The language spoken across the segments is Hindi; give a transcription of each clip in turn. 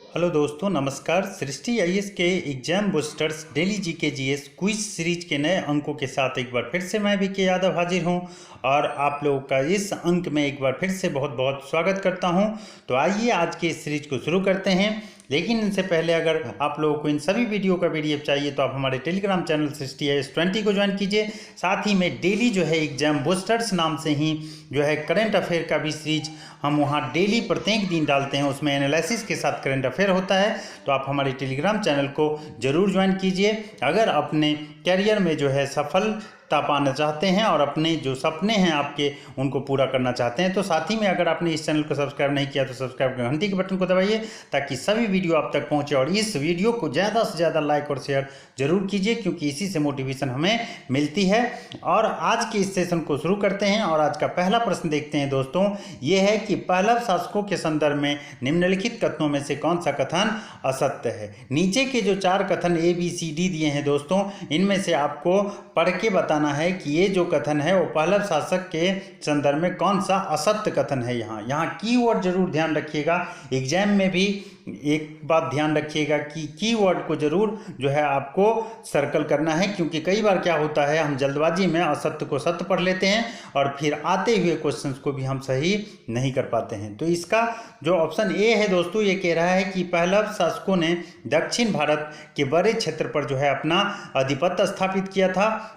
हेलो दोस्तों, नमस्कार। सृष्टि आईएएस के exam boosters daily GK GS quiz series के नए अंकों के साथ एक बार फिर से मैं VK यादव हाजिर हूं और आप लोगों का इस अंक में एक बार फिर से बहुत बहुत स्वागत करता हूं। तो आइए आज के इस सीरीज को शुरू करते हैं। लेकिन इनसे पहले अगर आप लोगों को इन सभी वीडियो का PDF चाहिए तो आप हमारे टेलीग्राम चैनल सृष्टि आईएएस 20 को ज्वाइन कीजिए। साथ ही में डेली जो है एग्जाम बूस्टर्स नाम से ही जो है करंट अफेयर का भी सीरीज हम वहाँ डेली प्रत्येक दिन डालते हैं। उसमें एनालिसिस के साथ करंट अफेयर होता है। तो आप हमारे टेलीग्राम चैनल को ज़रूर ज्वाइन कीजिए अगर अपने कैरियर में जो है सफलता पाना चाहते हैं और अपने जो सपने हैं आपके उनको पूरा करना चाहते हैं। तो साथ ही में अगर आपने इस चैनल को सब्सक्राइब नहीं किया तो सब्सक्राइब कर घंटी के बटन को दबाइए ताकि सभी वीडियो आप तक पहुंचे। और इस वीडियो को ज़्यादा से ज़्यादा लाइक और शेयर जरूर कीजिए क्योंकि इसी से मोटिवेशन हमें मिलती है। और आज के इस सेशन को शुरू करते हैं और आज का पहला प्रश्न देखते हैं दोस्तों। ये है कि पहलव शासकों के संदर्भ में निम्नलिखित कथनों में से कौन सा कथन असत्य है। नीचे के जो 4 कथन ABCD दिए हैं दोस्तों, इनमें से आपको पढ़ के बताना है कि ये जो कथन है वो पहलव शासक के संदर्भ में कौन सा असत्य कथन है। यहाँ कीवर्ड जरूर ध्यान रखिएगा। एग्जाम में भी एक बात ध्यान रखिएगा कि कीवर्ड को जरूर जो है आपको सर्कल करना है क्योंकि कई बार क्या होता है हम जल्दबाजी में असत्य को सत्य पढ़ लेते हैं और फिर आते हुए क्वेश्चंस को भी हम सही नहीं कर पाते हैं। तो इसका जो ऑप्शन ए है दोस्तों, ये कह रहा है कि पहलव शासकों ने दक्षिण भारत के बड़े क्षेत्र पर जो है अपना आधिपत्य स्थापित किया था।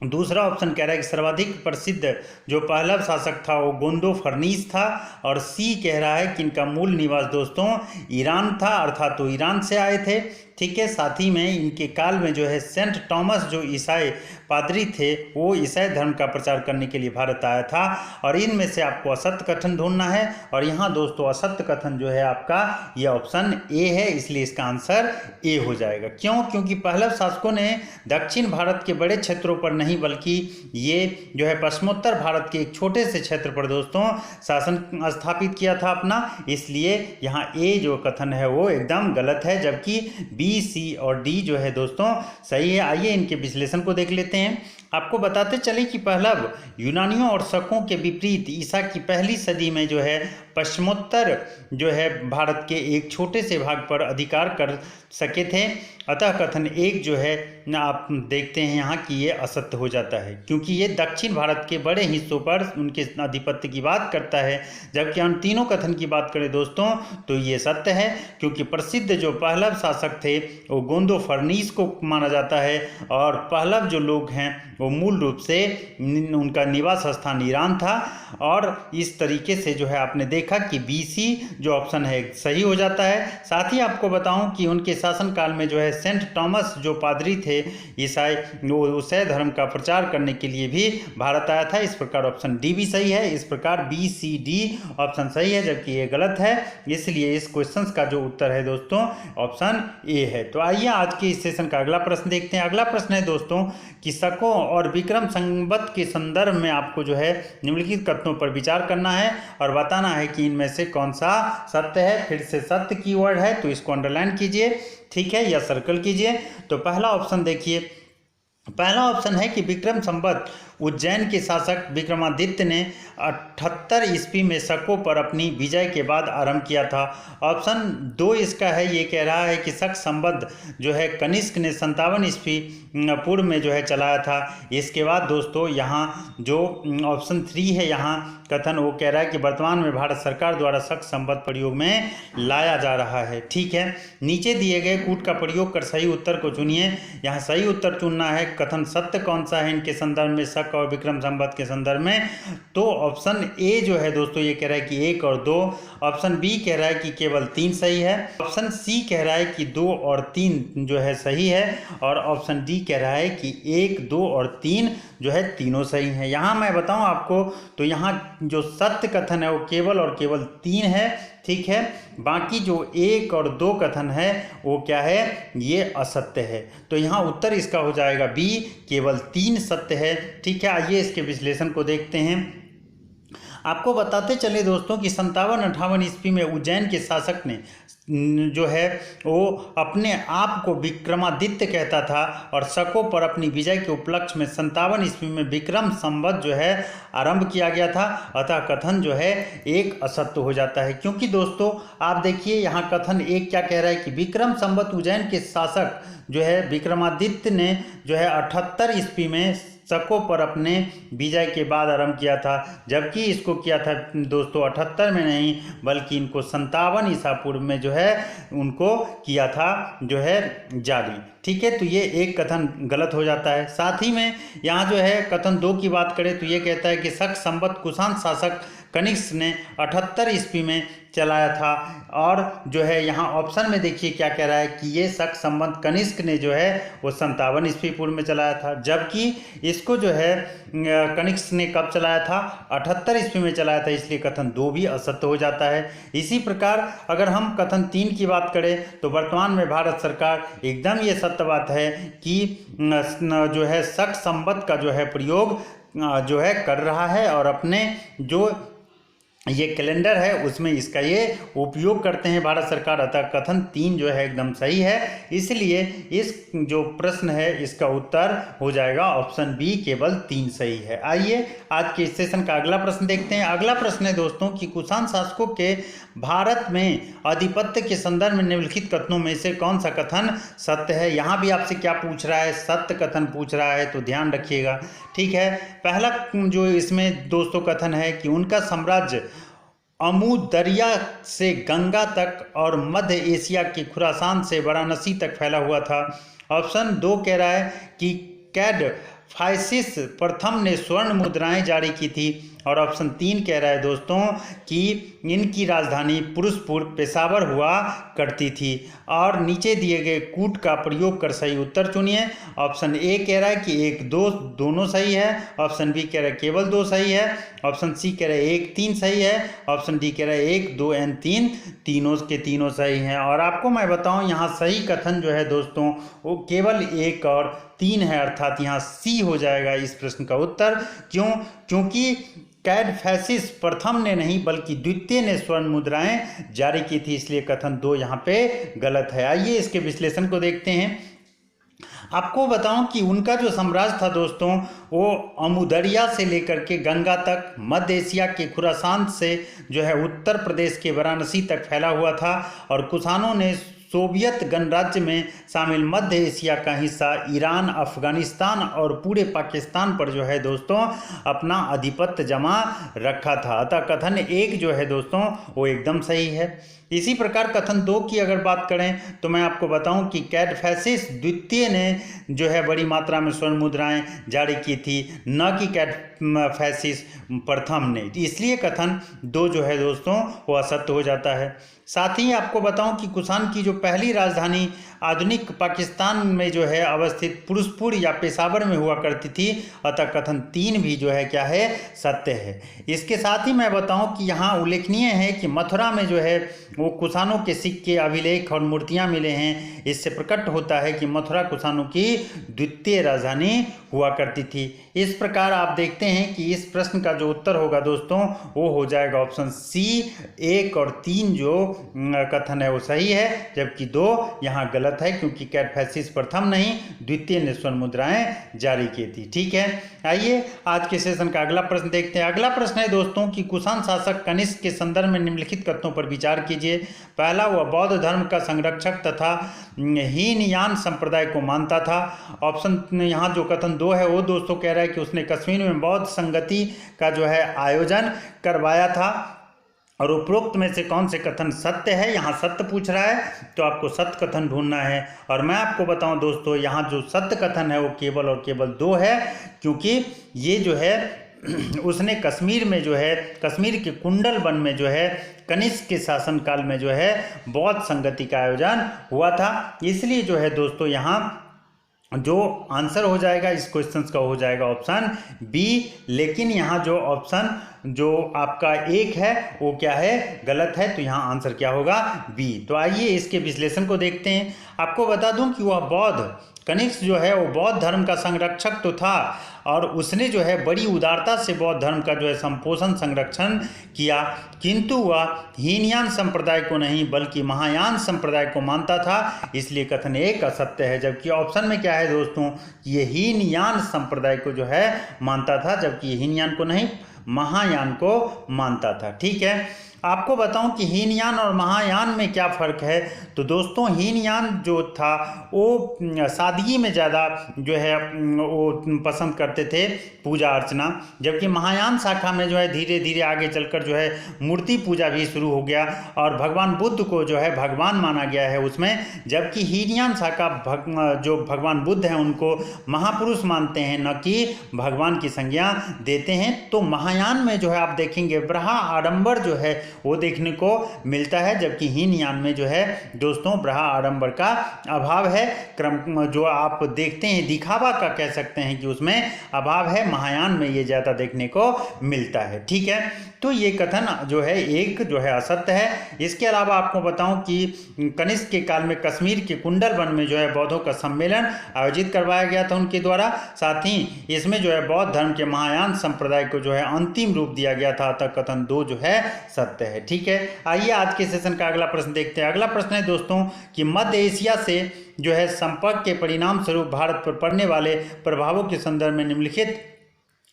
दूसरा ऑप्शन कह रहा है कि सर्वाधिक प्रसिद्ध जो पहलव शासक था वो गोंदो फर्नीस था। और सी कह रहा है कि इनका मूल निवास दोस्तों ईरान था, अर्थात तो ईरान से आए थे। ठीक है, साथ ही में इनके काल में जो है सेंट थॉमस जो ईसाई पादरी थे वो ईसाई धर्म का प्रचार करने के लिए भारत आया था। और इनमें से आपको असत्य कथन ढूंढना है और यहाँ दोस्तों असत्य कथन जो है आपका ये ऑप्शन ए है, इसलिए इसका आंसर ए हो जाएगा। क्यों? क्योंकि पहलव शासकों ने दक्षिण भारत के बड़े क्षेत्रों पर नहीं बल्कि ये जो है पश्चिमोत्तर भारत के एक छोटे से क्षेत्र पर दोस्तों शासन स्थापित किया था अपना, इसलिए यहाँ ए जो कथन है वो एकदम गलत है, जबकि B, C और D जो है दोस्तों सही है। आइए इनके विश्लेषण को देख लेते हैं। आपको बताते चले कि पहलव यूनानियों और शकों के विपरीत ईसा की पहली सदी में जो है पश्चिमोत्तर जो है भारत के एक छोटे से भाग पर अधिकार कर सके थे। अतः कथन एक जो है ना आप देखते हैं यहाँ कि ये असत्य हो जाता है क्योंकि ये दक्षिण भारत के बड़े हिस्सों पर उनके आधिपत्य की बात करता है। जबकि हम तीनों कथन की बात करें दोस्तों तो ये सत्य है क्योंकि प्रसिद्ध जो पहलव शासक थे वो गोंदो फर्नीस को माना जाता है और पहलव जो लोग हैं वो मूल रूप से उनका निवास स्थान ईरान था। और इस तरीके से जो है आपने देखा कि BC जो ऑप्शन है सही हो जाता है। साथ ही आपको बताऊं कि उनके शासनकाल में जो है सेंट थॉमस जो पादरी थे ईसाई धर्म का प्रचार करने के लिए भी भारत आया था। इस प्रकार ऑप्शन D भी सही है। इस प्रकार BCD ऑप्शन सही है जबकि ये गलत है, इसलिए इस क्वेश्चन का जो उत्तर है दोस्तों ऑप्शन ए है। तो आइए आज के इस सेशन का अगला प्रश्न देखते हैं। अगला प्रश्न है दोस्तों कि शकों और विक्रम संवत के संदर्भ में आपको जो है निम्नलिखित कथनों पर विचार करना है और बताना है कि इनमें से कौन सा सत्य है। फिर से सत्य कीवर्ड है तो इसको अंडरलाइन कीजिए, ठीक है, या सर्कल कीजिए। तो पहला ऑप्शन देखिए, पहला ऑप्शन है कि विक्रम संवत उज्जैन के शासक विक्रमादित्य ने 78 ईस्वी में शकों पर अपनी विजय के बाद आरंभ किया था। ऑप्शन 2 इसका है, ये कह रहा है कि शक संवत जो है कनिष्क ने 57 ईस्वी पूर्व में जो है चलाया था। इसके बाद दोस्तों यहाँ जो ऑप्शन 3 है यहाँ कथन वो कह रहा है कि वर्तमान में भारत सरकार द्वारा शक संवत प्रयोग में लाया जा रहा है। ठीक है, नीचे दिए गए कूट का प्रयोग कर सही उत्तर को चुनिए। यहाँ सही उत्तर चुनना है कथन सत्य कौन सा है इनके संदर्भ में शक और विक्रम संवत के संदर्भ में। तो ऑप्शन ए जो है दोस्तों ये कह रहा है कि 1 और 2। ऑप्शन बी कह रहा है कि केवल 3 सही है। ऑप्शन सी कह रहा है कि 2 और 3 जो है सही है। और ऑप्शन डी कह रहा है कि 1, 2 और 3 जो है तीनों सही हैं। यहाँ मैं बताऊँ आपको तो यहाँ जो सत्य कथन है वो केवल और केवल 3 है। ठीक है, बाकी जो 1 और 2 कथन है वो क्या है, ये असत्य है। तो यहाँ उत्तर इसका हो जाएगा बी, केवल 3 सत्य है। ठीक है, आइए इसके विश्लेषण को देखते हैं। आपको बताते चले दोस्तों कि 57-58 ईस्वी में उज्जैन के शासक ने जो है वो अपने आप को विक्रमादित्य कहता था और शकों पर अपनी विजय के उपलक्ष्य में 57 ईस्वी में विक्रम संवत जो है आरंभ किया गया था। अतः कथन जो है एक असत्य हो जाता है, क्योंकि दोस्तों आप देखिए यहाँ कथन एक क्या कह रहा है कि विक्रम संवत उज्जैन के शासक जो है विक्रमादित्य ने जो है 78 ईस्वी में शकों पर अपने विजय के बाद आरंभ किया था, जबकि इसको किया था दोस्तों 78 में नहीं बल्कि इनको 57 ईसा पूर्व में जो है उनको किया था जो है जारी। ठीक है, तो ये एक कथन गलत हो जाता है। साथ ही में यहाँ जो है कथन 2 की बात करें तो ये कहता है कि शक संवत कुषाण शासक कनिष्क ने 78 ईस्वी में चलाया था, और जो है यहाँ ऑप्शन में देखिए क्या कह रहा है कि ये शक संवत कनिष्क ने जो है वो 57 ईस्वी पूर्व में चलाया था, जबकि इसको जो है कनिष्क ने कब चलाया था 78 ईस्वी में चलाया था, इसलिए कथन 2 भी असत्य हो जाता है। इसी प्रकार अगर हम कथन 3 की बात करें तो वर्तमान में भारत सरकार एकदम ये सत्य बात है कि जो है शक संवत का जो है प्रयोग जो है कर रहा है और अपने जो ये कैलेंडर है उसमें इसका ये उपयोग करते हैं भारत सरकार। अतः कथन 3 जो है एकदम सही है, इसलिए इस जो प्रश्न है इसका उत्तर हो जाएगा ऑप्शन बी, केवल 3 सही है। आइए आज के सेशन का अगला प्रश्न देखते हैं। अगला प्रश्न है दोस्तों कि कुषाण शासकों के भारत में आधिपत्य के संदर्भ में निम्नलिखित कथनों में से कौन सा कथन सत्य है। यहाँ भी आपसे क्या पूछ रहा है, सत्य कथन पूछ रहा है, तो ध्यान रखिएगा। ठीक है, पहला जो इसमें दोस्तों कथन है कि उनका साम्राज्य अमू दरिया से गंगा तक और मध्य एशिया के खुरासान से वाराणसी तक फैला हुआ था। ऑप्शन 2 कह रहा है कि कैड फाइसिस प्रथम ने स्वर्ण मुद्राएं जारी की थी, और ऑप्शन 3 कह रहा है दोस्तों कि इनकी राजधानी पुरुषपुर पेशावर हुआ करती थी। और नीचे दिए गए कूट का प्रयोग कर सही उत्तर चुनिए। ऑप्शन ए कह रहा है कि 1 2 दोनों सही है, ऑप्शन बी कह रहा है केवल 2 सही है, ऑप्शन सी कह रहा है 1 3 सही है, ऑप्शन डी कह रहा है 1 2 एंड 3 तीनों के तीनों सही हैं। और आपको मैं बताऊं यहाँ सही कथन जो है दोस्तों वो केवल 1 और 3 है, अर्थात यहाँ सी हो जाएगा इस प्रश्न का उत्तर। क्यों? क्योंकि कैड फैसिस प्रथम ने नहीं बल्कि द्वितीय ने स्वर्ण मुद्राएं जारी की थी, इसलिए कथन 2 यहाँ पे गलत है। आइए इसके विश्लेषण को देखते हैं। आपको बताऊं कि उनका जो साम्राज्य था दोस्तों वो अमुदरिया से लेकर के गंगा तक, मध्य एशिया के खुरासान से जो है उत्तर प्रदेश के वाराणसी तक फैला हुआ था, और कुषाणों ने सोवियत गणराज्य में शामिल मध्य एशिया का हिस्सा ईरान, अफगानिस्तान और पूरे पाकिस्तान पर जो है दोस्तों अपना आधिपत्य जमा रखा था। अतः कथन 1 जो है दोस्तों वो एकदम सही है। इसी प्रकार कथन 2 की अगर बात करें तो मैं आपको बताऊं कि कैड फैसिस द्वितीय ने जो है बड़ी मात्रा में स्वर्ण मुद्राएं जारी की थी, न कि कैड फैसिस प्रथम ने, इसलिए कथन 2 जो है दोस्तों वो असत्य हो जाता है। साथ ही आपको बताऊं कि कुषाण की जो पहली राजधानी आधुनिक पाकिस्तान में जो है अवस्थित पुरुषपुर या पेशावर में हुआ करती थी, अतः कथन 3 भी जो है क्या है सत्य है। इसके साथ ही मैं बताऊं कि यहाँ उल्लेखनीय है कि मथुरा में जो है वो कुषाणों के सिक्के, अभिलेख और मूर्तियाँ मिले हैं। इससे प्रकट होता है कि मथुरा कुषाणों की द्वितीय राजधानी हुआ करती थी। इस प्रकार आप देखते हैं कि इस प्रश्न का जो उत्तर होगा दोस्तों वो हो जाएगा ऑप्शन सी। 1 और 3 जो कथन है वो सही है, जबकि 2 यहाँ गलत है, क्योंकि कैड फैसिस प्रथम नहीं द्वितीय ने स्वर्ण मुद्राएं जारी की थी। ठीक है, आइए आज के सेशन का अगला प्रश्न देखते हैं। अगला प्रश्न है दोस्तों कि कुषाण शासक कनिष्क के संदर्भ में निम्नलिखित कथनों पर विचार कीजिए। पहला, वह बौद्ध धर्म का संरक्षक तथा हीनयान संप्रदाय को मानता था। ऑप्शन यहाँ जो कथन 2 है वो दोस्तों कह रहा है कि उसने कश्मीर में बौद्ध संगति का जो है आयोजन करवाया था, और उपरोक्त में से कौन से कथन सत्य है। यहाँ सत्य पूछ रहा है तो आपको सत्य कथन ढूंढना है, और मैं आपको बताऊं दोस्तों यहाँ जो सत्य कथन है वो केवल और केवल 2 है, क्योंकि ये जो है उसने कश्मीर में जो है कश्मीर के कुंडल वन में जो है कनिष्क के शासनकाल में जो है बौद्ध संगति का आयोजन हुआ था। इसलिए जो है दोस्तों यहाँ जो आंसर हो जाएगा इस क्वेश्चन का हो जाएगा ऑप्शन बी। लेकिन यहाँ जो ऑप्शन जो आपका एक है वो क्या है, गलत है। तो यहाँ आंसर क्या होगा, बी। तो आइए इसके विश्लेषण को देखते हैं। आपको बता दूं कि वह बौद्ध कनिष्क जो है वो बौद्ध धर्म का संरक्षक तो था, और उसने जो है बड़ी उदारता से बौद्ध धर्म का जो है संपोषण संरक्षण किया, किंतु वह हीनयान संप्रदाय को नहीं बल्कि महायान संप्रदाय को मानता था, इसलिए कथन एक असत्य है। जबकि ऑप्शन में क्या है दोस्तों, ये हीनयान संप्रदाय को जो है मानता था, जबकि हीनयान को नहीं महायान को मानता था। ठीक है, आपको बताऊं कि हीनयान और महायान में क्या फ़र्क है। तो दोस्तों हीनयान जो था वो सादगी में ज़्यादा जो है वो पसंद करते थे पूजा अर्चना, जबकि महायान शाखा में जो है धीरे धीरे आगे चलकर जो है मूर्ति पूजा भी शुरू हो गया और भगवान बुद्ध को जो है भगवान माना गया है उसमें। जबकि हीनयान शाखा जो भगवान बुद्ध हैं उनको महापुरुष मानते हैं, न कि भगवान की संज्ञा देते हैं। तो महायान में जो है आप देखेंगे ब्रहा आडंबर जो है वो देखने को मिलता है, जबकि हीनयान में जो है दोस्तों ब्रहा आडंबर का अभाव है। क्रम जो आप देखते हैं दिखावा का कह सकते हैं कि उसमें अभाव है, महायान में ये ज़्यादा देखने को मिलता है। ठीक है, तो ये कथन जो है एक जो है असत्य है। इसके अलावा आपको बताऊं कि कनिष्क के काल में कश्मीर के कुंडल वन में जो है बौद्धों का सम्मेलन आयोजित करवाया गया था उनके द्वारा। साथ ही इसमें जो है बौद्ध धर्म के महायान संप्रदाय को जो है अंतिम रूप दिया गया था, अतः कथन दो जो है सत्य है। ठीक है, आइए आज के सेशन का अगला प्रश्न देखते हैं। अगला प्रश्न है दोस्तों कि मध्य एशिया से जो है संपर्क के परिणाम स्वरूप भारत पर पड़ने वाले प्रभावों के संदर्भ में निम्नलिखित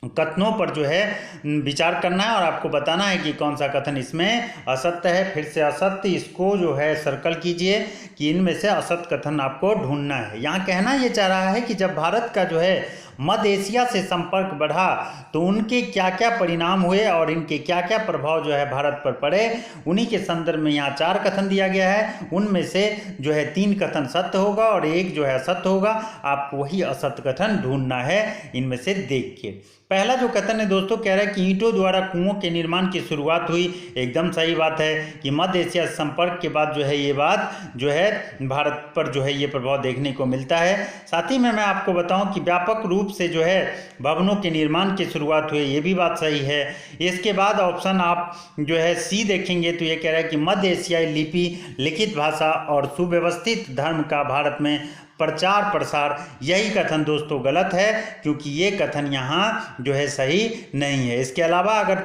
कथनों पर जो है विचार करना है और आपको बताना है कि कौन सा कथन इसमें असत्य है। फिर से असत्य, इसको जो है सर्कल कीजिए कि इनमें से असत्य कथन आपको ढूंढना है। यहाँ कहना ये चाह रहा है कि जब भारत का जो है मध्य एशिया से संपर्क बढ़ा तो उनके क्या क्या परिणाम हुए और इनके क्या क्या प्रभाव जो है भारत पर पड़े, उन्हीं के संदर्भ में यहाँ 4 कथन दिया गया है। उनमें से जो है 3 कथन सत्य होगा और 1 जो है असत्य होगा। आपको वही असत्य कथन ढूंढना है इनमें से देख के। पहला जो कथन है दोस्तों कह रहा है कि ईंटों द्वारा कुओं के निर्माण की शुरुआत हुई। एकदम सही बात है कि मध्य एशिया संपर्क के बाद जो है ये बात जो है भारत पर जो है ये प्रभाव देखने को मिलता है। साथ ही में मैं आपको बताऊं कि व्यापक रूप से जो है भवनों के निर्माण की शुरुआत हुई, ये भी बात सही है। इसके बाद ऑप्शन आप जो है सी देखेंगे तो ये कह रहा है कि मध्य एशियाई लिपि, लिखित भाषा और सुव्यवस्थित धर्म का भारत में प्रचार प्रसार, यही कथन दोस्तों गलत है, क्योंकि ये कथन यहाँ जो है सही नहीं है। इसके अलावा अगर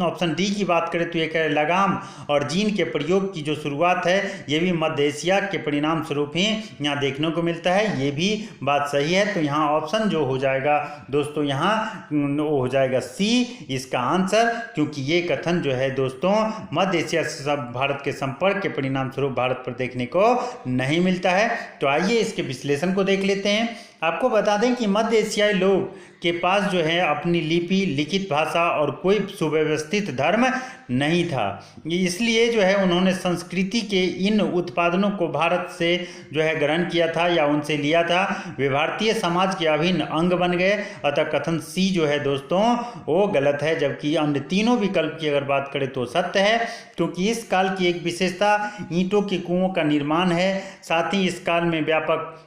ऑप्शन डी की बात करें तो ये कह लगाम और जीन के प्रयोग की जो शुरुआत है ये भी मध्य एशिया के परिणाम स्वरूप ही यहाँ देखने को मिलता है, ये भी बात सही है। तो यहाँ ऑप्शन जो हो जाएगा दोस्तों यहाँ वो हो जाएगा सी इसका आंसर, क्योंकि ये कथन जो है दोस्तों मध्य एशिया से भारत के संपर्क के परिणाम स्वरूप भारत पर देखने को नहीं मिलता है। तो आइए इसके विश्लेषण को देख लेते हैं। आपको बता दें कि मध्य एशियाई लोग के पास जो है अपनी लिपि, लिखित भाषा और कोई सुव्यवस्थित धर्म नहीं था, इसलिए जो है उन्होंने संस्कृति के इन उत्पादनों को भारत से जो है ग्रहण किया था या उनसे लिया था। वे भारतीय समाज के अभिन्न अंग बन गए, अतः कथन सी जो है दोस्तों वो गलत है। जबकि अन्य तीनों विकल्प की अगर बात करें तो सत्य है, क्योंकि इस काल की एक विशेषता ईंटों के कुओं का निर्माण है। साथ ही इस काल में व्यापक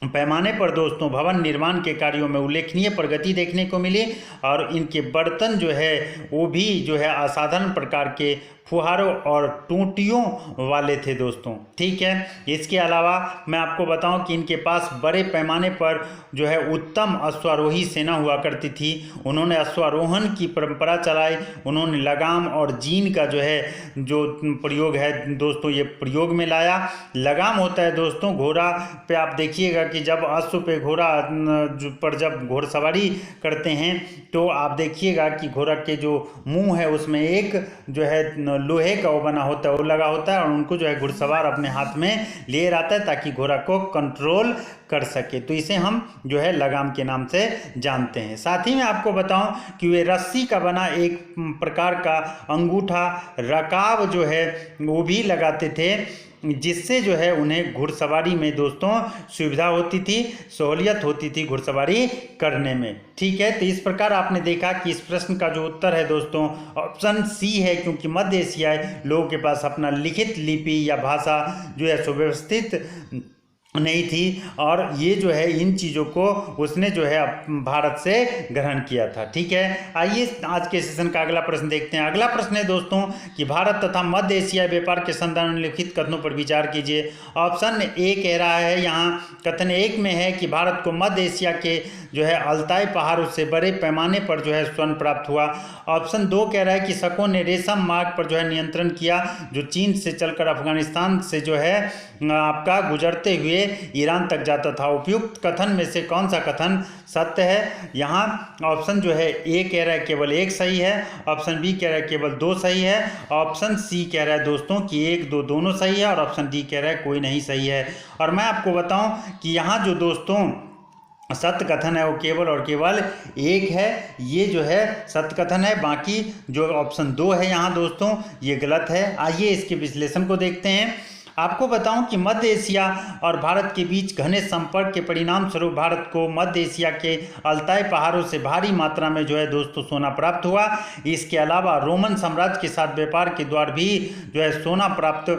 पैमाने पर दोस्तों भवन निर्माण के कार्यों में उल्लेखनीय प्रगति देखने को मिली और इनके बर्तन जो है वो भी जो है असाधारण प्रकार के फुहारों और टूटियों वाले थे दोस्तों। ठीक है, इसके अलावा मैं आपको बताऊं कि इनके पास बड़े पैमाने पर जो है उत्तम अश्वारोही सेना हुआ करती थी। उन्होंने अश्वारोहण की परंपरा चलाई। उन्होंने लगाम और जीन का जो है जो प्रयोग है दोस्तों ये प्रयोग में लाया। लगाम होता है दोस्तों घोड़ा पे, आप देखिएगा कि जब अश्व पे घोड़ा पर जब घोड़सवारी करते हैं तो आप देखिएगा कि घोड़ा के जो मुंह है उसमें एक जो है लोहे का वो बना होता है, वो लगा होता है और उनको जो है घुड़सवार अपने हाथ में लिए रहता है ताकि घोड़ा को कंट्रोल कर सके। तो इसे हम जो है लगाम के नाम से जानते हैं। साथ ही मैं आपको बताऊं कि वे रस्सी का बना एक प्रकार का अंगूठा रकाब जो है वो भी लगाते थे, जिससे जो है उन्हें घुड़सवारी में दोस्तों सुविधा होती थी, सहूलियत होती थी घुड़सवारी करने में। ठीक है, तो इस प्रकार आपने देखा कि इस प्रश्न का जो उत्तर है दोस्तों ऑप्शन सी है, क्योंकि मध्य एशियाई लोगों के पास अपना लिखित लिपि या भाषा जो है सुव्यवस्थित नहीं थी, और ये जो है इन चीज़ों को उसने जो है भारत से ग्रहण किया था। ठीक है, आइए आज के सेशन का अगला प्रश्न देखते हैं। अगला प्रश्न है दोस्तों कि भारत तथा मध्य एशिया व्यापार के संदर्भ में निम्नलिखित कथनों पर विचार कीजिए। ऑप्शन ए कह रहा है, यहाँ कथन एक में है कि भारत को मध्य एशिया के जो है अल्ताई पहाड़ों से बड़े पैमाने पर जो है स्वर्ण प्राप्त हुआ। ऑप्शन दो कह रहा है कि शकों ने रेशम मार्ग पर जो है नियंत्रण किया, जो चीन से चलकर अफगानिस्तान से जो है आपका गुजरते हुए ईरान तक जाता था। उपयुक्त कथन में से कौन सा कथन सत्य है? यहाँ ऑप्शन जो है ए कह रहा है केवल एक सही है, ऑप्शन बी कह रहा है केवल दो सही है, ऑप्शन सी कह रहा है दोस्तों कि एक दो दोनों सही है, और ऑप्शन डी कह रहा है कोई नहीं सही है। और मैं आपको बताऊं कि यहाँ जो दोस्तों सत्य कथन है वो केवल और केवल एक है, ये जो है सत्य कथन है। बाकी जो ऑप्शन दो है यहाँ दोस्तों ये गलत है। आइए इसके विश्लेषण को देखते हैं। आपको बताऊं कि मध्य एशिया और भारत के बीच घने संपर्क के परिणाम स्वरूप भारत को मध्य एशिया के अल्ताई पहाड़ों से भारी मात्रा में जो है दोस्तों सोना प्राप्त हुआ। इसके अलावा रोमन साम्राज्य के साथ व्यापार के द्वार भी जो है सोना प्राप्त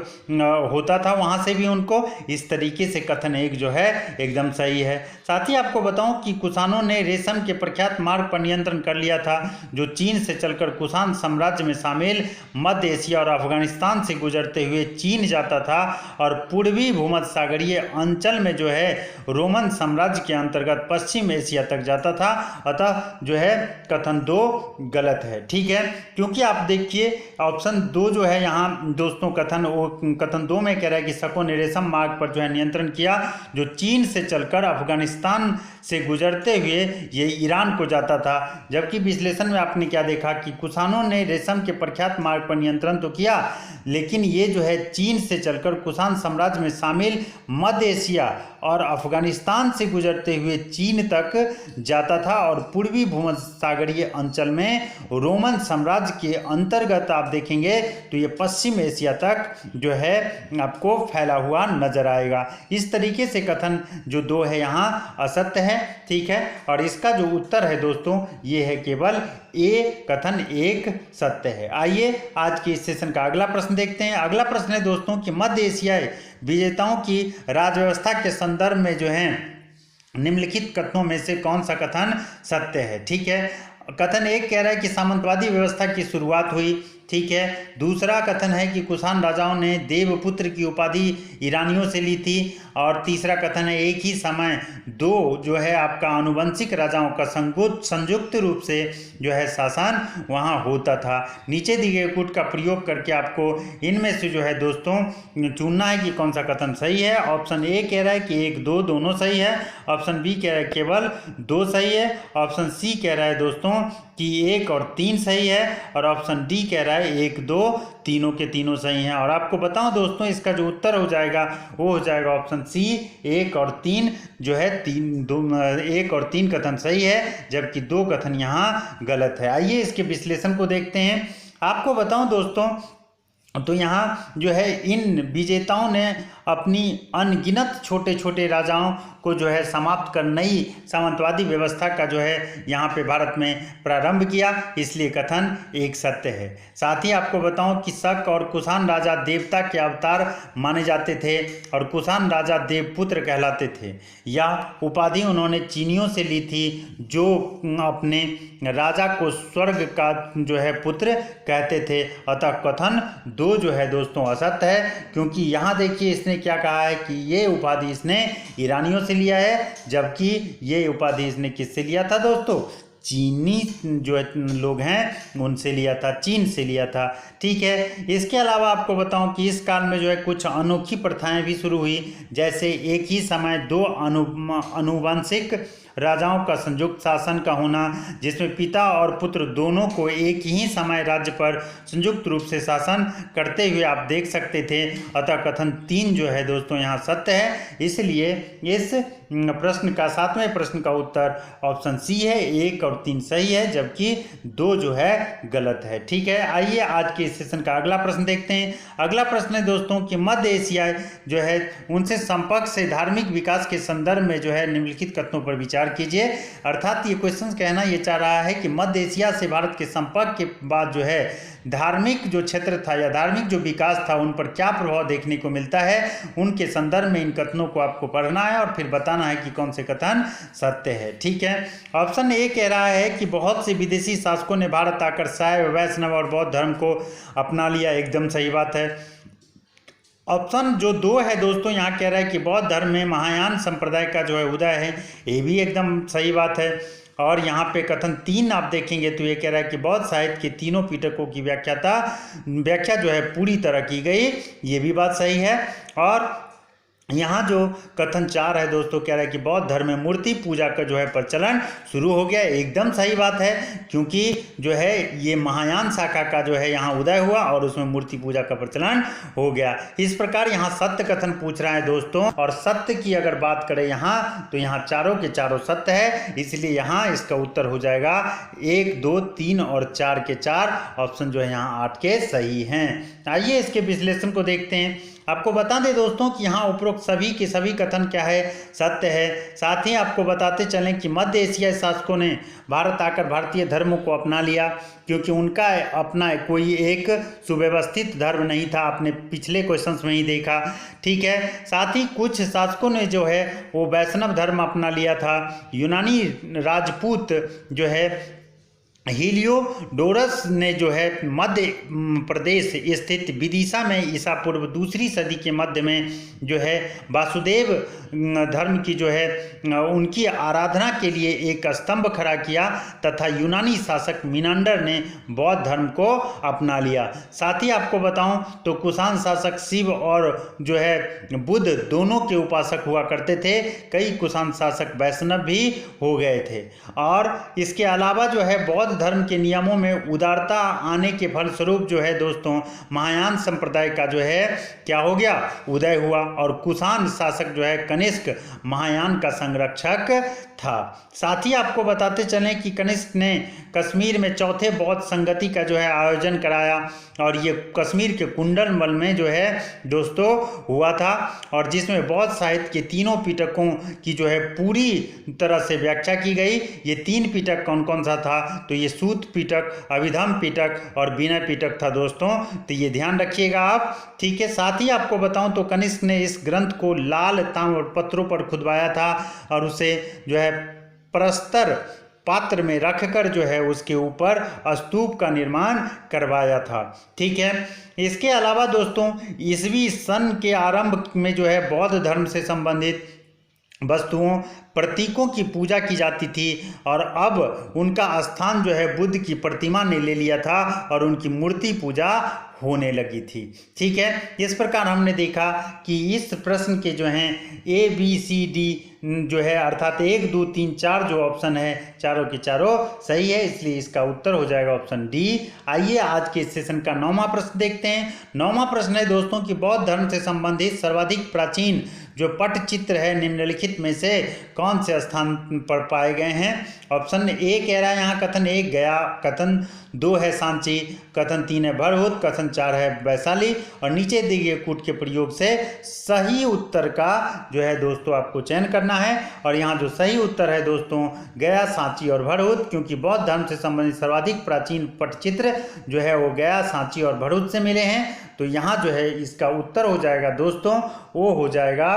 होता था, वहां से भी उनको। इस तरीके से कथन एक जो है एकदम सही है। साथ ही आपको बताऊं कि कुषाणों ने रेशम के प्रख्यात मार्ग पर नियंत्रण कर लिया था, जो चीन से चलकर कुषाण साम्राज्य में शामिल मध्य एशिया और अफगानिस्तान से गुजरते हुए चीन जाता था, और पूर्वी भूमध्य सागरीय अंचल में जो है रोमन साम्राज्य के अंतर्गत पश्चिम एशिया तक जाता था। अतः जो है कथन दो गलत है। ठीक है, क्योंकि आप देखिए ऑप्शन दो जो है यहाँ दोस्तों कथन दो में कह रहा है कि शकों ने रेशम मार्ग पर जो है नियंत्रण किया, जो चीन से चलकर अफगानिस्तान से गुजरते हुए ये ईरान को जाता था। जबकि विश्लेषण में आपने क्या देखा कि कुषाणों ने रेशम के प्रख्यात मार्ग पर नियंत्रण तो किया, लेकिन ये जो है चीन से चलकर कुषाण साम्राज्य में शामिल मध्य एशिया और अफगानिस्तान से गुजरते हुए चीन तक जाता था, और पूर्वी भूमध्य सागरीय अंचल में रोमन साम्राज्य के अंतर्गत आप देखेंगे तो ये पश्चिम एशिया तक जो है आपको फैला हुआ नजर आएगा। इस तरीके से कथन जो दो है यहाँ असत्य है। ठीक है, और इसका जो उत्तर है दोस्तों ये है केवल ए, कथन एक सत्य है। आइए आज के इस सेशन का अगला प्रश्न देखते हैं। अगला प्रश्न है दोस्तों कि मध्य एशियाई विजेताओं की राजव्यवस्था के संदर्भ में जो है निम्नलिखित कथनों में से कौन सा कथन सत्य है? ठीक है, कथन एक कह रहा है कि सामंतवादी व्यवस्था की शुरुआत हुई। ठीक है, दूसरा कथन है कि कुषाण राजाओं ने देवपुत्र की उपाधि ईरानियों से ली थी, और तीसरा कथन है एक ही समय दो जो है आपका आनुवंशिक राजाओं का संयुक्त रूप से जो है शासन वहाँ होता था। नीचे दिए गए कूट का प्रयोग करके आपको इनमें से जो है दोस्तों चुनना है कि कौन सा कथन सही है। ऑप्शन ए कह रहा है कि एक दो दोनों सही है, ऑप्शन बी कह रहा है केवल दो सही है, ऑप्शन सी कह रहा है दोस्तों कि एक और तीन सही है, और ऑप्शन डी कह रहा है एक दो तीनों के तीनों सही हैं। और आपको बताऊं दोस्तों इसका जो उत्तर हो जाएगा वो हो जाएगा ऑप्शन सी, एक और तीन जो है एक और तीन कथन सही है, जबकि दो कथन यहाँ गलत है। आइए इसके विश्लेषण को देखते हैं। आपको बताऊं दोस्तों तो यहाँ जो है इन विजेताओं ने अपनी अनगिनत छोटे छोटे राजाओं को जो है समाप्त कर नई सामंतवादी व्यवस्था का जो है यहाँ पे भारत में प्रारंभ किया, इसलिए कथन एक सत्य है। साथ ही आपको बताऊं कि शक और कुषाण राजा देवता के अवतार माने जाते थे, और कुषाण राजा देवपुत्र कहलाते थे। यह उपाधि उन्होंने चीनियों से ली थी, जो अपने राजा को स्वर्ग का जो है पुत्र कहते थे। अतः कथन दो जो है दोस्तों असत्य है, क्योंकि यहाँ देखिए इसने क्या कहा है कि ये उपाधि इसने ईरानियों से लिया है, जबकि ये उपाधि इसने किससे लिया था दोस्तों? चीनी जो लोग हैं उनसे लिया था, चीन से लिया था। ठीक है, इसके अलावा आपको बताऊं कि इस काल में जो है कुछ अनोखी प्रथाएं भी शुरू हुई, जैसे एक ही समय दो आनुवंशिक राजाओं का संयुक्त शासन का होना, जिसमें पिता और पुत्र दोनों को एक ही समय राज्य पर संयुक्त रूप से शासन करते हुए आप देख सकते थे। अतः कथन तीन जो है दोस्तों यहाँ सत्य है, इसलिए इस प्रश्न का सातवें प्रश्न का उत्तर ऑप्शन सी है, एक और तीन सही है, जबकि दो जो है गलत है। ठीक है, आइए आज के इस सेशन का अगला प्रश्न देखते हैं। अगला प्रश्न है दोस्तों कि मध्य एशिया जो है उनसे संपर्क से धार्मिक विकास के संदर्भ में जो है निम्नलिखित कथनों पर विचार कीजिए। अर्थात ये क्वेश्चन कहना ये चाह रहा है कि मध्य एशिया से भारत के संपर्क के बाद जो है धार्मिक जो क्षेत्र था या धार्मिक जो विकास था उन पर क्या प्रभाव देखने को मिलता है, उनके संदर्भ में इन कथनों को आपको पढ़ना है और फिर बताना है कि कौन से कथन सत्य है। ठीक है, ऑप्शन ए कह रहा है कि बहुत से विदेशी शासकों ने भारत आकर शैव, वैष्णव और बौद्ध धर्म को अपना लिया। एकदम सही बात है। ऑप्शन जो 2 है दोस्तों, यहाँ कह रहा है कि बौद्ध धर्म में महायान संप्रदाय का जो है उदय है। ये भी एकदम सही बात है। और यहाँ पे कथन 3 आप देखेंगे तो ये कह रहा है कि बौद्ध साहित्य के तीनों पिटकों की व्याख्या जो है पूरी तरह की गई। ये भी बात सही है। और यहाँ जो कथन 4 है दोस्तों, कह रहा है कि बौद्ध धर्म में मूर्ति पूजा का जो है प्रचलन शुरू हो गया। एकदम सही बात है, क्योंकि जो है ये महायान शाखा का जो है यहाँ उदय हुआ और उसमें मूर्ति पूजा का प्रचलन हो गया। इस प्रकार यहाँ सत्य कथन पूछ रहा है दोस्तों। और सत्य की अगर बात करें यहाँ तो यहाँ चारों के चारों सत्य है, इसलिए यहाँ इसका उत्तर हो जाएगा 1, 2, 3 और 4 के 4 ऑप्शन जो है यहाँ 8 के सही हैं। आइए इसके विश्लेषण को देखते हैं। आपको बता दें दोस्तों कि यहाँ उपरोक्त सभी के सभी कथन क्या है, सत्य है। साथ ही आपको बताते चलें कि मध्य एशियाई शासकों ने भारत आकर भारतीय धर्मों को अपना लिया, क्योंकि उनका अपना कोई एक सुव्यवस्थित धर्म नहीं था। आपने पिछले क्वेश्चंस में ही देखा। ठीक है, साथ ही कुछ शासकों ने जो है वो वैष्णव धर्म अपना लिया था। यूनानी राजपूत जो है हीलियोडोरस ने जो है मध्य प्रदेश स्थित विदिशा में ईसा पूर्व 2री सदी के मध्य में जो है वासुदेव धर्म की जो है उनकी आराधना के लिए एक स्तंभ खड़ा किया, तथा यूनानी शासक मिनांडर ने बौद्ध धर्म को अपना लिया। साथ ही आपको बताऊं तो कुषाण शासक शिव और जो है बुद्ध दोनों के उपासक हुआ करते थे। कई कुषाण शासक वैष्णव भी हो गए थे। और इसके अलावा जो है बौद्ध धर्म के नियमों में उदारता आने के फलस्वरूप जो है दोस्तों महायान संप्रदाय का जो है क्या हो गया, उदय हुआ। और कुषाण शासक जो है कनिष्क महायान का संरक्षक था। साथ ही आपको बताते चलें कि कनिष्क ने कश्मीर में चौथे बौद्ध संगति का जो है आयोजन कराया, और ये कश्मीर के कुंडलमल में जो है दोस्तों हुआ था, और जिसमें बौद्ध साहित्य के तीनों पिटकों की जो है पूरी तरह से व्याख्या की गई। ये 3 पिटक कौन कौन सा था, तो ये सूत पिटक, अभिधम पिटक और विनय पिटक था दोस्तों। तो ये ध्यान रखिएगा आप। ठीक है, साथ ही आपको बताऊं तो कनिष्क ने इस ग्रंथ को लाल ताम्र पत्रों पर खुदवाया था और उसे जो है प्रस्तर पात्र में रखकर जो है उसके ऊपर स्तूप का निर्माण करवाया था। ठीक है, इसके अलावा दोस्तों ईसवी सन के आरंभ में जो है बौद्ध धर्म से संबंधित वस्तुओं प्रतीकों की पूजा की जाती थी, और अब उनका स्थान जो है बुद्ध की प्रतिमा ने ले लिया था और उनकी मूर्ति पूजा होने लगी थी। ठीक है, इस प्रकार हमने देखा कि इस प्रश्न के जो हैं ABCD जो है अर्थात 1, 2, 3, 4 जो ऑप्शन है चारों के चारों सही है, इसलिए इसका उत्तर हो जाएगा ऑप्शन डी। आइए आज के सेशन का 9वां प्रश्न देखते हैं। 9वां प्रश्न है दोस्तों कि बौद्ध धर्म से संबंधित सर्वाधिक प्राचीन जो पटचित्र है निम्नलिखित में से कौन से स्थान पर पाए गए हैं। ऑप्शन ए कह रहा है यहाँ कथन 1 गया, कथन 2 है सांची, कथन 3 है भरहुत, कथन 4 है वैशाली, और नीचे दिए गए कूट के प्रयोग से सही उत्तर का जो है दोस्तों आपको चयन करना है। और यहाँ जो सही उत्तर है दोस्तों गया, सांची और भरहुत, क्योंकि बौद्ध धर्म से संबंधित सर्वाधिक प्राचीन पटचित्र जो है वो गया, सांची और भरहुत से मिले हैं। तो यहाँ जो है इसका उत्तर हो जाएगा दोस्तों वो हो जाएगा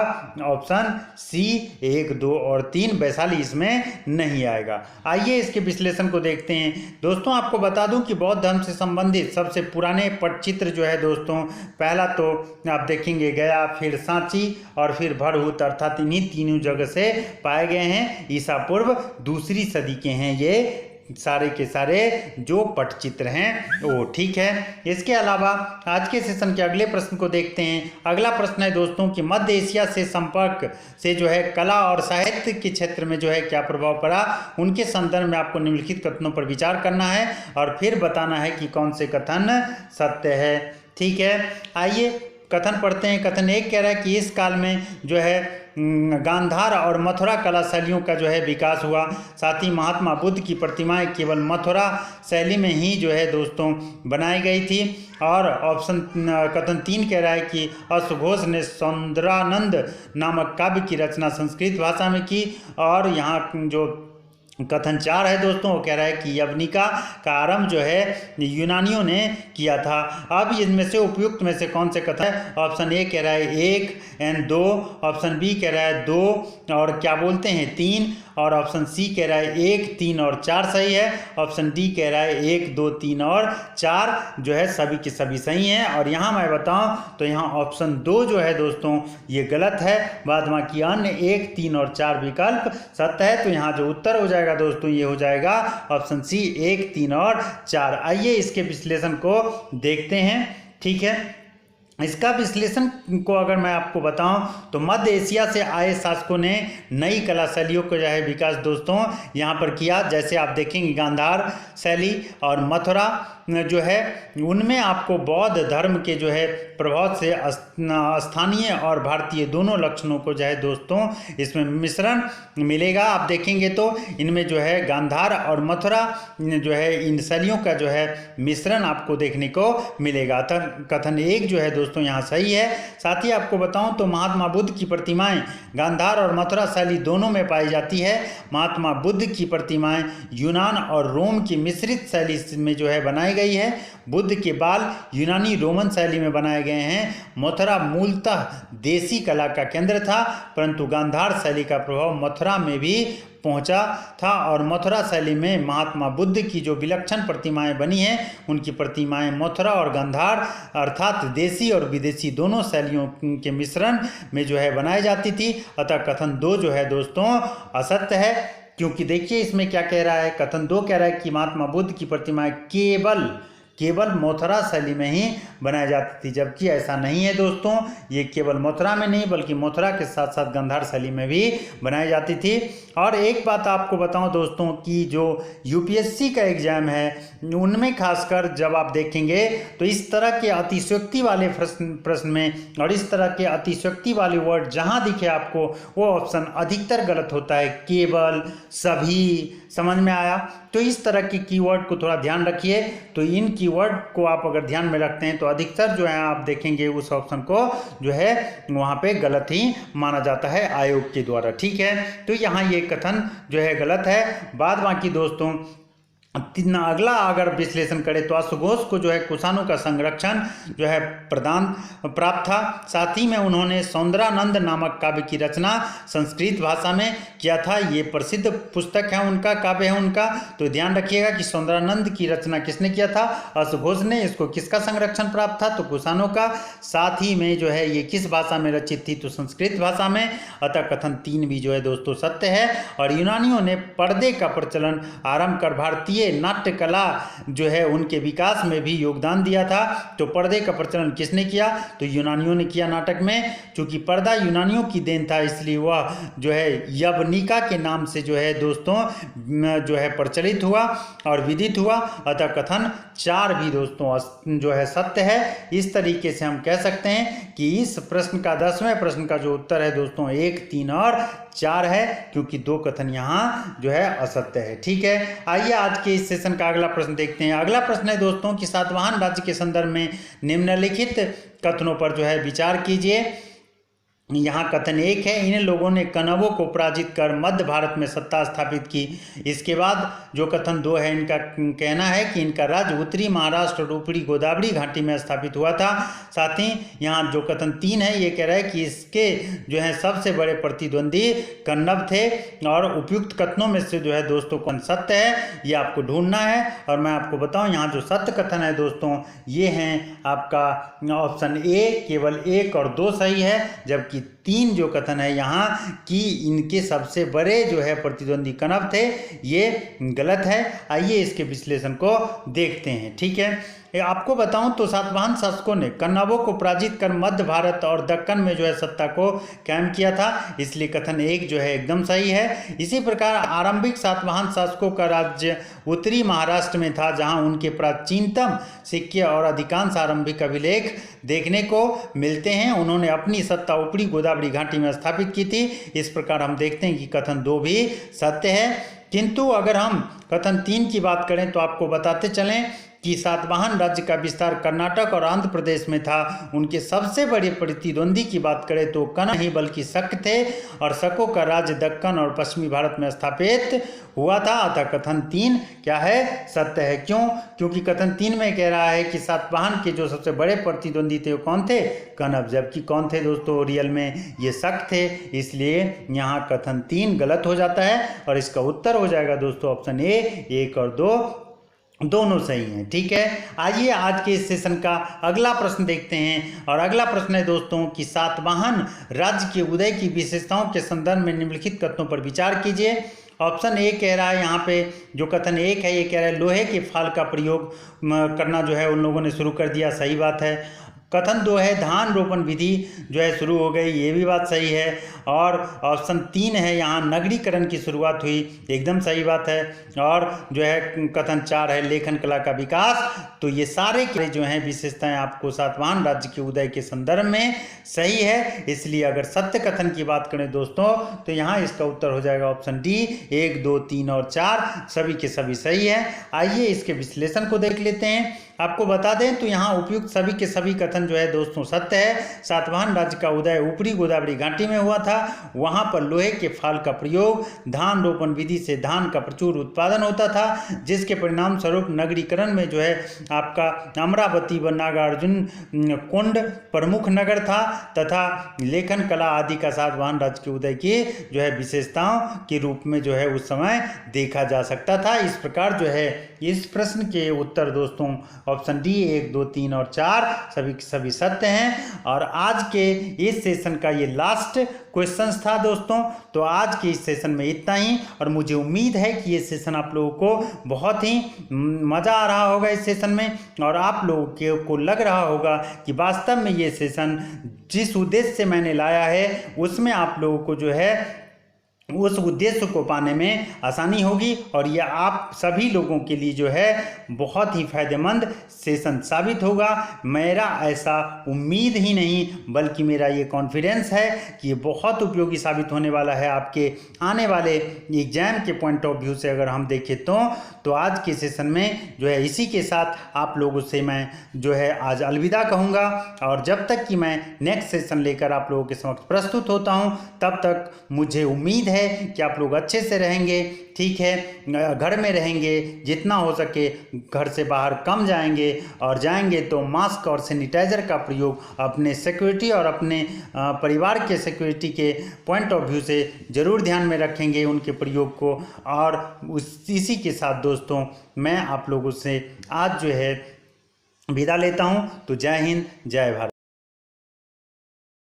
ऑप्शन सी 1, 2 और 3, वैशाली इसमें नहीं आएगा। आइए इसके विश्लेषण को देखते हैं दोस्तों। आपको बता दूं कि बौद्ध धर्म से संबंधित सबसे पुराने पटचित्र जो है दोस्तों, पहला तो आप देखेंगे गया, फिर सांची और फिर भरहुत, अर्थात इन्हीं तीनों जगह से पाए गए हैं। ईसा पूर्व 2री सदी के हैं ये सारे के सारे जो पटचित्र हैं वो। ठीक है, इसके अलावा आज के सेशन के अगले प्रश्न को देखते हैं। अगला प्रश्न है दोस्तों कि मध्य एशिया से संपर्क से जो है कला और साहित्य के क्षेत्र में जो है क्या प्रभाव पड़ा, उनके संदर्भ में आपको निम्नलिखित कथनों पर विचार करना है और फिर बताना है कि कौन से कथन सत्य है। ठीक है, आइए कथन पढ़ते हैं। कथन 1 कह रहा है कि इस काल में जो है गांधार और मथुरा कला शैलियों का जो है विकास हुआ। साथ ही महात्मा बुद्ध की प्रतिमाएं केवल मथुरा शैली में ही जो है दोस्तों बनाई गई थी। और ऑप्शन कथन 3 कह रहा है कि अश्वघोष ने सौंदरानंद नामक काव्य की रचना संस्कृत भाषा में की। और यहाँ जो कथन 4 है दोस्तों, वो कह रहा है कि यवनिका का आरंभ जो है यूनानियों ने किया था। अब इनमें से उपयुक्त में से कौन से कथन है? ऑप्शन ए कह रहा है 1 एंड 2, ऑप्शन बी कह रहा है 2 और क्या बोलते हैं 3, और ऑप्शन सी कह रहा है 1, 3 और 4 सही है। ऑप्शन डी कह रहा है 1, 2, 3 और 4 जो है सभी के सभी सही हैं। और यहाँ मैं बताऊँ तो यहाँ ऑप्शन 2 जो है दोस्तों ये गलत है, बाद बाकी अन्य 1, 3 और 4 विकल्प सत्य है। तो यहाँ जो उत्तर हो जाएगा दोस्तों ये हो जाएगा ऑप्शन सी 1, 3 और 4। आइए इसके विश्लेषण को देखते हैं। ठीक है, इसका विश्लेषण को अगर मैं आपको बताऊं तो मध्य एशिया से आए शासकों ने नई कला शैलियों का जो है विकास दोस्तों यहाँ पर किया। जैसे आप देखेंगे गांधार शैली और मथुरा जो है उनमें आपको बौद्ध धर्म के जो है प्रभाव से स्थानीय और भारतीय दोनों लक्षणों को जो है दोस्तों इसमें मिश्रण मिलेगा। आप देखेंगे तो इनमें जो है गांधार और मथुरा जो है इन शैलियों का जो है मिश्रण आपको देखने को मिलेगा। कथन 1 जो है दोस्तों यहाँ सही है। साथ ही आपको बताऊं तो महात्मा बुद्ध की प्रतिमाएं गांधार और मथुरा शैली दोनों में पाई जाती है। महात्मा बुद्ध की प्रतिमाएं यूनान और रोम की मिश्रित शैली में जो है बनाई गई है। बुद्ध के बाल यूनानी रोमन शैली में बनाए गए हैं। मथुरा मूलतः देसी कला का केंद्र था, परंतु गांधार शैली का प्रभाव मथुरा में भी पहुंचा था और मथुरा शैली में महात्मा बुद्ध की जो विलक्षण प्रतिमाएं बनी हैं उनकी प्रतिमाएं मथुरा और गांधार अर्थात देसी और विदेशी दोनों शैलियों के मिश्रण में जो है बनाई जाती थी। अतः कथन 2 जो है दोस्तों असत्य है, क्योंकि देखिए इसमें क्या कह रहा है। कथन 2 कह रहा है कि महात्मा बुद्ध की प्रतिमाएं केवल मथुरा शैली में ही बनाई जाती थी, जबकि ऐसा नहीं है दोस्तों। ये केवल मथुरा में नहीं बल्कि मथुरा के साथ साथ गांधार शैली में भी बनाई जाती थी। और एक बात आपको बताऊं दोस्तों कि जो यूपीएससी का एग्जाम है उनमें खासकर जब आप देखेंगे तो इस तरह के अतिशयोक्ति वाले प्रश्न में और इस तरह के अतिशयोक्ति वाले वर्ड जहां दिखे आपको वो ऑप्शन अधिकतर गलत होता है। केवल, सभी, समझ में आया? तो इस तरह के कीवर्ड को थोड़ा ध्यान रखिए। तो इन कीवर्ड को आप अगर ध्यान में रखते हैं तो अधिकतर जो है आप देखेंगे उस ऑप्शन को जो है वहाँ पे गलत ही माना जाता है आयोग के द्वारा। ठीक है, तो यहाँ ये कथन जो है गलत है। बाद बाकी दोस्तों अगला अगर विश्लेषण करें तो अश्वघोष को जो है कुषाणों का संरक्षण जो है प्रदान प्राप्त था। साथ ही में उन्होंने सौंदरानंद नामक काव्य की रचना संस्कृत भाषा में किया था। ये प्रसिद्ध पुस्तक है उनका, काव्य है उनका। तो ध्यान रखिएगा कि सौंदरानंद की रचना किसने किया था? अश्वघोष ने। इसको किसका संरक्षण प्राप्त था? तो कुषाणों का। साथ ही में जो है ये किस भाषा में रचित थी? तो संस्कृत भाषा में। अतः कथन 3 भी जो है दोस्तों सत्य है। और यूनानियों ने पर्दे का प्रचलन आरंभ कर भारतीय नाट्य कला जो है उनके विकास में भी योगदान दिया था। तो पर्दे का प्रचलन किसने किया? तो यूनानियों ने किया नाटक में। क्योंकि पर्दा यूनानियों की देन था इसलिए वह जो है यवनिका के नाम से जो है दोस्तों जो है प्रचलित हुआ और विदित हुआ। अतः कथन 4 भी दोस्तों जो है सत्य है। इस तरीके से हम कह सकते हैं कि इस प्रश्न का 10वें प्रश्न का जो उत्तर है दोस्तों 1, 3 और 4 है, क्योंकि 2 कथन यहाँ जो है असत्य है। ठीक है, आइए आज के इस सेशन का अगला प्रश्न देखते हैं। अगला प्रश्न है दोस्तों कि सातवाहन राज्य के संदर्भ में निम्नलिखित कथनों पर जो है विचार कीजिए। यहाँ कथन 1 है, इन लोगों ने कण्वों को पराजित कर मध्य भारत में सत्ता स्थापित की। इसके बाद जो कथन 2 है इनका कहना है कि इनका राज्य उत्तरी महाराष्ट्र और ऊपरी गोदावरी घाटी में स्थापित हुआ था। साथ ही यहाँ जो कथन 3 है ये कह रहा है कि इसके जो है सबसे बड़े प्रतिद्वंदी कण्व थे। और उपयुक्त कथनों में से जो है दोस्तों कौन सत्य है ये आपको ढूंढना है। और मैं आपको बताऊं यहाँ जो सत्य कथन है दोस्तों ये हैं आपका ऑप्शन ए, केवल 1 और 2 सही है, जबकि 3 जो कथन है यहाँ कि इनके सबसे बड़े जो है प्रतिद्वंदी कण्व थे ये गलत है। आइए इसके विश्लेषण को देखते हैं। ठीक है, आपको बताऊं तो सातवाहन शासकों ने कण्वों को पराजित कर मध्य भारत और दक्कन में जो है सत्ता को कायम किया था, इसलिए कथन 1 जो है एकदम सही है। इसी प्रकार आरंभिक सातवाहन शासकों का राज्य उत्तरी महाराष्ट्र में था, जहां उनके प्राचीनतम सिक्के और अधिकांश आरंभिक अभिलेख देखने को मिलते हैं। उन्होंने अपनी सत्ता ऊपरी गोदावरी घाटी में स्थापित की थी। इस प्रकार हम देखते हैं कि कथन 2 भी सत्य है। किंतु अगर हम कथन 3 की बात करें तो आपको बताते चलें कि सातवाहन राज्य का विस्तार कर्नाटक और आंध्र प्रदेश में था। उनके सबसे बड़े प्रतिद्वंदी की बात करें तो कनौज नहीं बल्कि शक थे, और शकों का राज्य दक्कन और पश्चिमी भारत में स्थापित हुआ था। अतः कथन 3 क्या है, सत्य है। क्यों? क्योंकि कथन 3 में कह रहा है कि सातवाहन के जो सबसे बड़े प्रतिद्वंदी थे वो कौन थे, कनौज, जबकि कौन थे दोस्तों, रियल में ये शक थे। इसलिए यहाँ कथन 3 गलत हो जाता है और इसका उत्तर हो जाएगा दोस्तों ऑप्शन ए, 1 और 2 दोनों सही हैं। ठीक है, आइए आज के इस सेशन का अगला प्रश्न देखते हैं। और अगला प्रश्न है दोस्तों कि सातवाहन राज्य के उदय की विशेषताओं के संदर्भ में निम्नलिखित कथनों पर विचार कीजिए। ऑप्शन ए कह रहा है यहाँ पे, जो कथन 1 है ये कह रहा है लोहे के फाल का प्रयोग करना जो है उन लोगों ने शुरू कर दिया, सही बात है। कथन 2 है धान रोपण विधि जो है शुरू हो गई, ये भी बात सही है। और ऑप्शन 3 है यहाँ नगरीकरण की शुरुआत हुई, एकदम सही बात है। और जो है कथन 4 है लेखन कला का विकास। तो ये सारे जो हैं विशेषताएं आपको सातवाहन राज्य के उदय के संदर्भ में सही है। इसलिए अगर सत्य कथन की बात करें दोस्तों तो यहाँ इसका उत्तर हो जाएगा ऑप्शन डी, 1, 2, 3 और 4 सभी के सभी सही है। आइए इसके विश्लेषण को देख लेते हैं। आपको बता दें तो यहाँ उपयुक्त सभी के सभी कथन जो है दोस्तों सत्य है। सातवाहन राज्य का उदय ऊपरी गोदावरी घाटी में हुआ था। वहाँ पर लोहे के फाल का प्रयोग, धान रोपण विधि से धान का प्रचुर उत्पादन होता था, जिसके परिणाम स्वरूप नगरीकरण में जो है आपका अमरावती व नागार्जुन कुंड प्रमुख नगर था, तथा लेखन कला आदि का सातवाहन राज्य के उदय की जो है विशेषताओं के रूप में जो है उस समय देखा जा सकता था। इस प्रकार जो है इस प्रश्न के उत्तर दोस्तों ऑप्शन डी, 1, 2, 3 और 4 सभी सत्य हैं। और आज के इस सेशन का ये लास्ट क्वेश्चंस था दोस्तों। तो आज के इस सेशन में इतना ही, और मुझे उम्मीद है कि ये सेशन आप लोगों को बहुत ही मज़ा आ रहा होगा इस सेशन में, और आप लोगों को लग रहा होगा कि वास्तव में ये सेशन जिस उद्देश्य से मैंने लाया है उसमें आप लोगों को जो है उस उद्देश्य को पाने में आसानी होगी, और यह आप सभी लोगों के लिए जो है बहुत ही फायदेमंद सेशन साबित होगा। मेरा ऐसा उम्मीद ही नहीं बल्कि मेरा ये कॉन्फिडेंस है कि ये बहुत उपयोगी साबित होने वाला है आपके आने वाले एग्जाम के पॉइंट ऑफ व्यू से। अगर हम देखें तो आज के सेशन में जो है इसी के साथ आप लोगों से मैं जो है आज अलविदा कहूँगा, और जब तक कि मैं नेक्स्ट सेशन लेकर आप लोगों के समक्ष प्रस्तुत होता हूँ तब तक मुझे उम्मीद है कि आप लोग अच्छे से रहेंगे। ठीक है, घर में रहेंगे, जितना हो सके घर से बाहर कम जाएंगे, और जाएंगे तो मास्क और सैनिटाइज़र का प्रयोग अपने सिक्योरिटी और अपने परिवार के सिक्योरिटी के पॉइंट ऑफ व्यू से ज़रूर ध्यान में रखेंगे उनके प्रयोग को। और इसी के साथ दोस्तों मैं आप लोगों से आज जो है विदा लेता हूँ। तो जय हिंद, जय भारत।